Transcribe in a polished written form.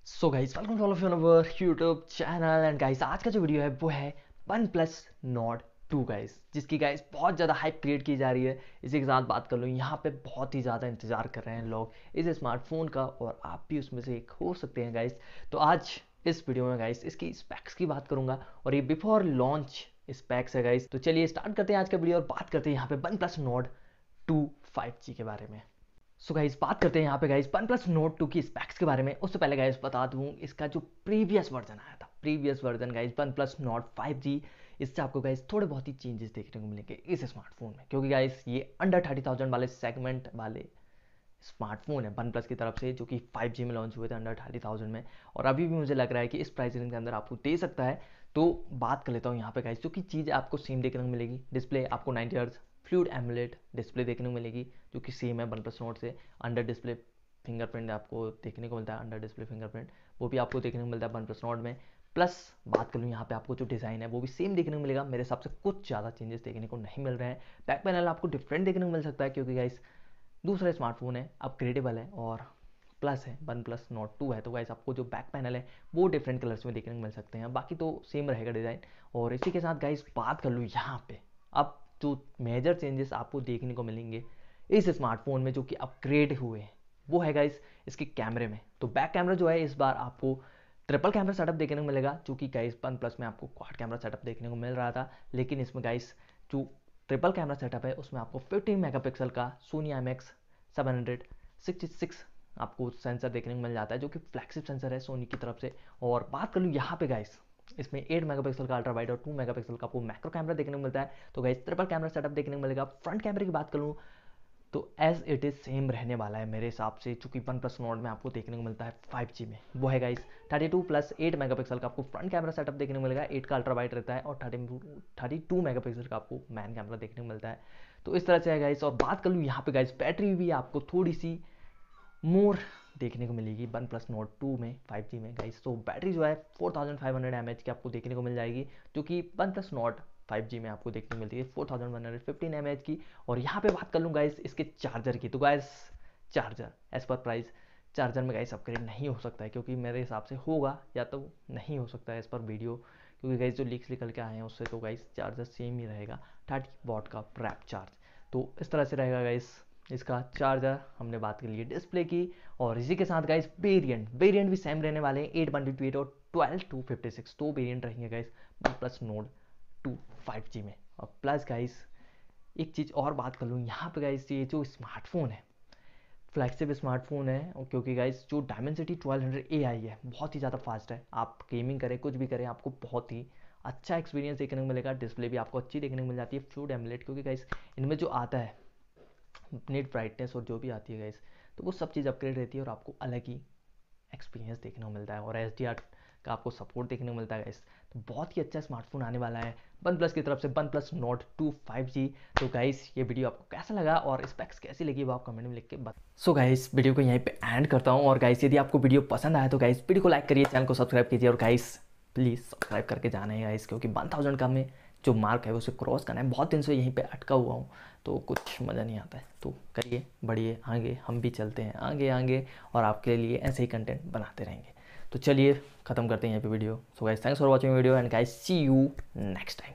So guys welcome to all of your YouTube channel and guys आज का जो video है वो है वन प्लस नॉर्ड 2 गाइस, जिसकी गाइस बहुत ज़्यादा हाइप क्रिएट की जा रही है। इसी के साथ बात कर लूँ, यहाँ पे बहुत ही ज़्यादा इंतजार कर रहे हैं लोग इस स्मार्टफोन का और आप भी उसमें से एक हो सकते हैं गाइस। तो आज इस वीडियो में गाइस इसकी स्पेक्स की बात करूंगा और ये बिफोर लॉन्च स्पेक्स है गाइस। तो चलिए स्टार्ट करते हैं आज का वीडियो और बात करते हैं यहाँ पे वन प्लस नॉर्ड 2 5G के बारे में। सो गाइस बात करते हैं यहाँ पे गाइस वन प्लस नोट 2 की स्पेक्स के बारे में। उससे पहले गाइस बता दूँ इसका जो प्रीवियस वर्जन आया था, previous version guys one plus note 5G, इससे आपको गाइस थोड़े बहुत ही चेंजेस देखने को मिलेंगे इस स्मार्टफोन में, क्योंकि गाइस ये अंडर 30,000 वाले सेगमेंट वाले स्मार्टफोन है वन प्लस की तरफ से, जो कि 5G में लॉन्च हुए थे अंडर 30,000 में, और अभी भी मुझे लग रहा है कि इस प्राइस रेंज के अंदर आपको दे सकता है। तो बात कर लेता हूँ यहाँ पे गाइस, जो कि चीज़ आपको सेम देखने को मिलेगी। डिस्प्ले आपको 90 हर्ट्ज फ्लूइड एमुलेट डिस्प्ले देखने को मिलेगी, जो कि सेम है वन प्लस नोट से। अंडर डिस्प्ले फिंगरप्रिंट आपको देखने को मिलता है, अंडर डिस्प्ले फिंगरप्रिंट वो भी आपको देखने को मिलता है वन प्लस नोट में। प्लस बात करूँ यहाँ पे आपको जो डिज़ाइन है वो भी सेम देखने को मिलेगा। मेरे हिसाब से कुछ ज़्यादा चेंजेस देखने को नहीं मिल रहे हैं। बैक पैनल आपको डिफरेंट देखने को मिल सकता है, क्योंकि गाइस दूसरा स्मार्टफोन है, अपग्रेडेबल है और प्लस है, वन प्लस नोट 2 है। तो गाइस आपको जो बैक पैनल है वो डिफरेंट कलर्स में देखने को मिल सकते हैं, बाकी तो सेम रहेगा डिज़ाइन। और इसी के साथ गाइस बात कर लूँ यहाँ पे अब जो मेजर चेंजेस आपको देखने को मिलेंगे इस स्मार्टफोन में जो कि अपग्रेड हुए हैं, वो है गाइस इसके कैमरे में। तो बैक कैमरा जो है इस बार आपको ट्रिपल कैमरा सेटअप देखने को मिलेगा, जो कि गाइस वन प्लस में आपको क्वाड कैमरा सेटअप देखने को मिल रहा था, लेकिन इसमें गाइस जो ट्रिपल कैमरा सेटअप है उसमें आपको 15 मेगापिक्सल का सोनी IMX 766 आपको सेंसर देखने को मिल जाता है, जो कि फ्लैगशिप सेंसर है सोनी की तरफ से। और बात कर लूँ यहाँ पे गाइस, इसमें 8 मेगापिक्सल का अल्ट्रा वाइड और 2 मेगापिक्सल का आपको मैक्रो कैमरा देखने को मिलता है। तो गाइस ट्रिपल कैमरा सेटअप देखने को मिलेगा। फ्रंट कैमरे की बात करूँ तो एज इट इज़ सेम रहने वाला है मेरे हिसाब से, चूंकि वन प्लस नोट में आपको देखने को मिलता है 5G में, वो है गाइस 32 प्लस 8 मेगापिक्सल का आपको फ्रंट कैमरा सेटअप देखने को मिलेगा। 8 का अल्ट्रा वाइड रहता है और 32 मेगापिक्सल का आपको मैन कैमरा देखने को मिलता है। तो इस तरह से है गाइस। और बात कर लूँ यहाँ पे गाइस बैटरी भी आपको थोड़ी सी मोर देखने को मिलेगी वन प्लस नोट 2 में 5G में गाइस। तो बैटरी जो है 4500 mAh की आपको देखने को मिल जाएगी, जो कि वन प्लस नोट 5G में आपको देखने को मिलती है 4115 mAh की। और यहाँ पे बात कर लूँ गाइस इसके चार्जर की, तो guys charger as per price charger में गाइस अपग्रेड नहीं हो सकता है, क्योंकि मेरे हिसाब से होगा या तो नहीं हो सकता है एज पर वीडियो, क्योंकि गाइस जो लीक्स निकल के आए हैं उससे तो गाइस चार्जर सेम ही रहेगा 30 वॉट का रैप चार्ज। तो इस तरह से रहेगा गाइस इसका चार्जर। हमने बात कर ली डिस्प्ले की, और इसी के साथ गाइस वेरिएंट भी सेम रहने वाले हैं 8/128 और 12/256, तो वेरिएंट रहेंगे guys one plus note 2 5G में। और प्लस गाइस एक चीज़ और बात कर लूँ यहाँ पे गाइस, ये जो स्मार्टफोन है फ्लैगशिप स्मार्टफोन है, और क्योंकि गाइस जो डायमेंसिटी 1200 AI है बहुत ही ज़्यादा फास्ट है। आप गेमिंग करें कुछ भी करें आपको बहुत ही अच्छा एक्सपीरियंस देखने को मिलेगा। डिस्प्ले भी आपको अच्छी देखने को मिल जाती है फ्लूइड एमुलेट, क्योंकि गाइस इनमें जो आता है नेट ब्राइटनेस और जो भी आती है गाइस, तो वो सब चीज़ अपग्रेड रहती है और आपको अलग ही एक्सपीरियंस देखने को मिलता है। और HDR का आपको सपोर्ट देखने को मिलता है गाइस। तो बहुत ही अच्छा स्मार्टफोन आने वाला है वन प्लस की तरफ से, वन प्लस नोट 2 5G। तो गाइस ये वीडियो आपको कैसा लगा और स्पेक्स कैसी लगी वो आप कमेंट में लिख के बता। सो गाइस वीडियो को यहीं पे एंड करता हूँ। और गाइस यदि आपको वीडियो पसंद आया तो गाइस वीडियो को लाइक करिए, चैनल को सब्सक्राइब कीजिए, और गाइस प्लीज़ सब्सक्राइब करके जाना है गाइस, क्योंकि 1000 का में जो मार्क है उसे क्रॉस करना है। बहुत दिन से यहीं पे अटका हुआ हूँ तो कुछ मज़ा नहीं आता है, तो करिए बढ़िए आगे, हम भी चलते हैं आगे आगे और आपके लिए ऐसे ही कंटेंट बनाते रहेंगे। तो चलिए ख़त्म करते हैं यहाँ पे video. So guys thanks for watching video and guys see you next time.